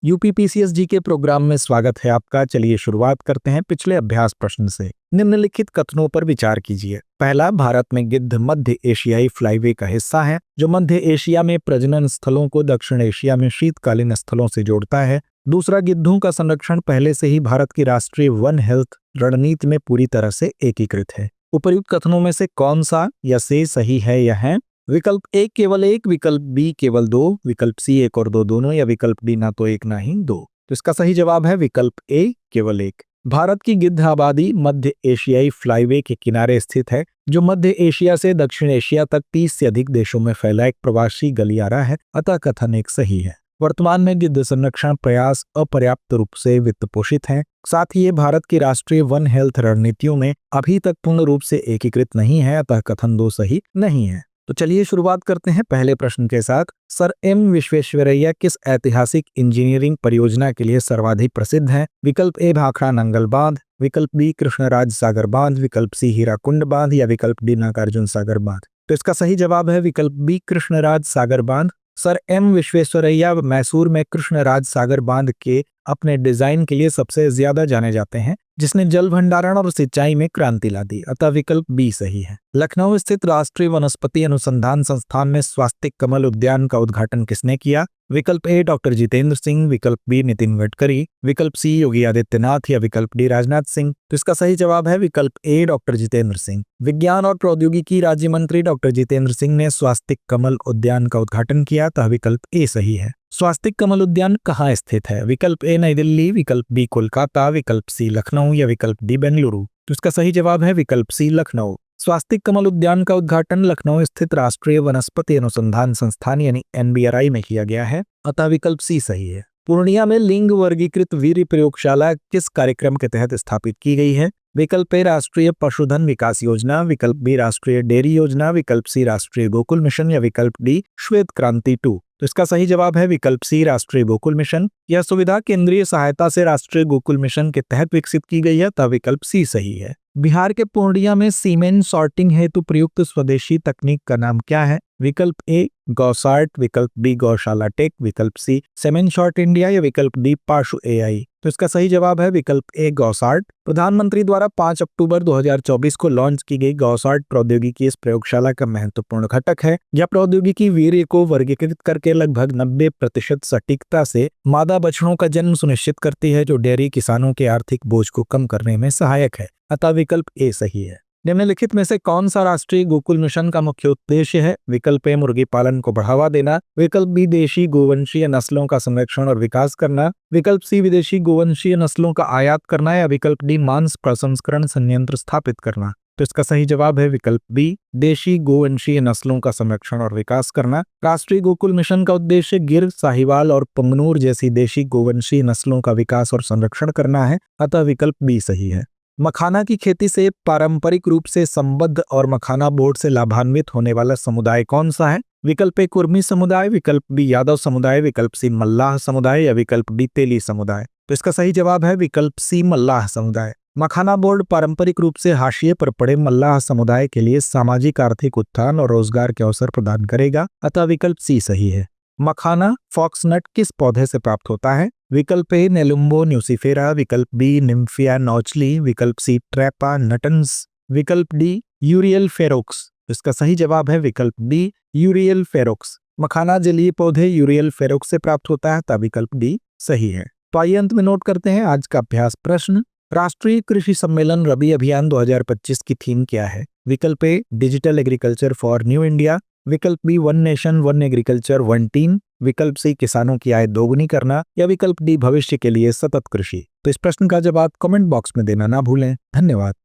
यूपीपीसीएसजी के प्रोग्राम में स्वागत है आपका। चलिए शुरुआत करते हैं पिछले अभ्यास प्रश्न से। निम्नलिखित कथनों पर विचार कीजिए। पहला, भारत में गिद्ध मध्य एशियाई फ्लाईवे का हिस्सा है जो मध्य एशिया में प्रजनन स्थलों को दक्षिण एशिया में शीतकालीन स्थलों से जोड़ता है। दूसरा, गिद्धों का संरक्षण पहले से ही भारत की राष्ट्रीय वन हेल्थ रणनीति में पूरी तरह से एकीकृत है। उपर्युक्त कथनों में से कौन सा या से सही है? यह है विकल्प ए केवल एक, विकल्प बी केवल दो, विकल्प सी एक और दो दोनों, या विकल्प डी ना तो एक ना ही दो। तो इसका सही जवाब है विकल्प ए केवल एक। भारत की गिद्ध आबादी मध्य एशियाई फ्लाईवे के किनारे स्थित है जो मध्य एशिया से दक्षिण एशिया तक 30 से अधिक देशों में फैला एक प्रवासी गलियारा है, अतः कथन एक सही है। वर्तमान में गिद्ध संरक्षण प्रयास अपर्याप्त रूप से वित्त पोषित हैं। साथ ही ये भारत की राष्ट्रीय वन हेल्थ रणनीतियों में अभी तक पूर्ण रूप से एकीकृत नहीं है, अतः कथन दो सही नहीं है। तो चलिए शुरुआत करते हैं पहले प्रश्न के साथ। सर एम विश्वेश्वरैया किस ऐतिहासिक इंजीनियरिंग परियोजना के लिए सर्वाधिक प्रसिद्ध हैं? विकल्प ए भाखड़ा नंगल बांध, विकल्प बी कृष्णराज सागर बांध, विकल्प सी हीराकुंड बांध, या विकल्प डी नागार्जुन सागर बांध। तो इसका सही जवाब है विकल्प बी कृष्णराज सागर बांध। सर एम विश्वेश्वरैया मैसूर में कृष्णराज सागर बांध के अपने डिजाइन के लिए सबसे ज्यादा जाने जाते हैं, जिसने जल भंडारण और सिंचाई में क्रांति ला दी, अतः विकल्प बी सही है। लखनऊ स्थित राष्ट्रीय वनस्पति अनुसंधान संस्थान में स्वास्तिक कमल उद्यान का उद्घाटन किसने किया? विकल्प ए डॉक्टर जितेंद्र सिंह, विकल्प बी नितिन गडकरी, विकल्प सी योगी आदित्यनाथ, या विकल्प डी राजनाथ सिंह। तो इसका सही जवाब है विकल्प ए डॉक्टर जितेंद्र सिंह। विज्ञान और प्रौद्योगिकी राज्य मंत्री डॉक्टर जितेंद्र सिंह ने स्वास्तिक कमल उद्यान का उद्घाटन किया, तो विकल्प ए सही है। स्वास्तिक कमल उद्यान कहाँ स्थित है? विकल्प ए नई दिल्ली, विकल्प बी कोलकाता, विकल्प सी लखनऊ, या विकल्प डी बेंगलुरु। तो इसका सही जवाब है विकल्प सी लखनऊ। स्वास्तिक कमल उद्यान का उद्घाटन लखनऊ स्थित राष्ट्रीय वनस्पति अनुसंधान संस्थान यानी NBRI में किया गया है, अतः विकल्प सी सही है। पूर्णिया में लिंग वर्गीकृत वीर्य प्रयोगशाला किस कार्यक्रम के तहत स्थापित की गई है? विकल्प ए राष्ट्रीय पशुधन विकास योजना, विकल्प बी राष्ट्रीय डेयरी योजना, विकल्प सी राष्ट्रीय गोकुल मिशन, या विकल्प डी श्वेत क्रांति 2। तो इसका सही जवाब है विकल्प सी राष्ट्रीय गोकुल मिशन। यह सुविधा केंद्रीय सहायता से राष्ट्रीय गोकुल मिशन के तहत विकसित की गई है, तब विकल्प सी सही है। बिहार के पूर्णिया में सीमेंट सॉर्टिंग हेतु प्रयुक्त स्वदेशी तकनीक का नाम क्या है? विकल्प ए गौसार्ट, विकल्प बी गौशाला टेक, विकल्प सी सीमेंट सॉर्ट इंडिया, या विकल्प डी पाशु AI। तो इसका सही जवाब है विकल्प ए गौसार्ट। प्रधानमंत्री द्वारा 5 अक्टूबर 2024 को लॉन्च की गई गौसार्ट प्रौद्योगिकी इस प्रयोगशाला का महत्वपूर्ण घटक है। यह प्रौद्योगिकी वीर्य को वर्गीकृत करके लगभग 90% सटीकता से मादा बछड़ों का जन्म सुनिश्चित करती है, जो डेयरी किसानों के आर्थिक बोझ को कम करने में सहायक है, अतः विकल्प ए सही है। निम्नलिखित में से कौन सा राष्ट्रीय गोकुल मिशन का मुख्य उद्देश्य है? विकल्प ए मुर्गी पालन को बढ़ावा देना, विकल्प बी देशी गोवंशीय नस्लों का संरक्षण और विकास करना, विकल्प सी विदेशी गोवंशीय नस्लों का आयात करना, या विकल्प डी मांस प्रसंस्करण संयंत्र स्थापित करना। तो इसका सही जवाब है विकल्प बी देशी गोवंशीय नस्लों का संरक्षण और विकास करना। राष्ट्रीय गोकुल मिशन का उद्देश्य गिर, साहिवाल और पंगनूर जैसी देशी गोवंशीय नस्लों का विकास और संरक्षण करना है, अतः विकल्प बी सही है। मखाना की खेती से पारंपरिक रूप से संबद्ध और मखाना बोर्ड से लाभान्वित होने वाला समुदाय कौन सा है? विकल्प ए कुर्मी समुदाय, विकल्प बी यादव समुदाय, विकल्प सी मल्लाह समुदाय, या विकल्प डी तेली समुदाय। तो इसका सही जवाब है विकल्प सी मल्लाह समुदाय। मखाना बोर्ड पारंपरिक रूप से हाशिए पर पड़े मल्लाह समुदाय के लिए सामाजिक आर्थिक उत्थान और रोजगार के अवसर प्रदान करेगा, अतः विकल्प सी सही है। मखाना फॉक्सनट किस पौधे से प्राप्त होता है? विकल्प ए नेलुम्बो न्यूसिफेरा, विकल्प बी निम्फिया नॉचली, विकल्प सी ट्रैपा नटन्स, विकल्प डी यूरियल फेरोक्स। इसका सही जवाब है विकल्प डी यूरियल फेरोक्स। मखाना जलीय पौधे यूरियल फेरोक्स से प्राप्त होता है, तब विकल्प डी सही है। तो आइए अंत में नोट करते हैं आज का अभ्यास प्रश्न। राष्ट्रीय कृषि सम्मेलन रबी अभियान 2025 की थीम क्या है? विकल्प A digital agriculture for new India, विकल्प B one nation one agriculture one team, विकल्प सी किसानों की आय दोगुनी करना, या विकल्प डी भविष्य के लिए सतत कृषि। तो इस प्रश्न का जवाब कमेंट बॉक्स में देना ना भूलें। धन्यवाद।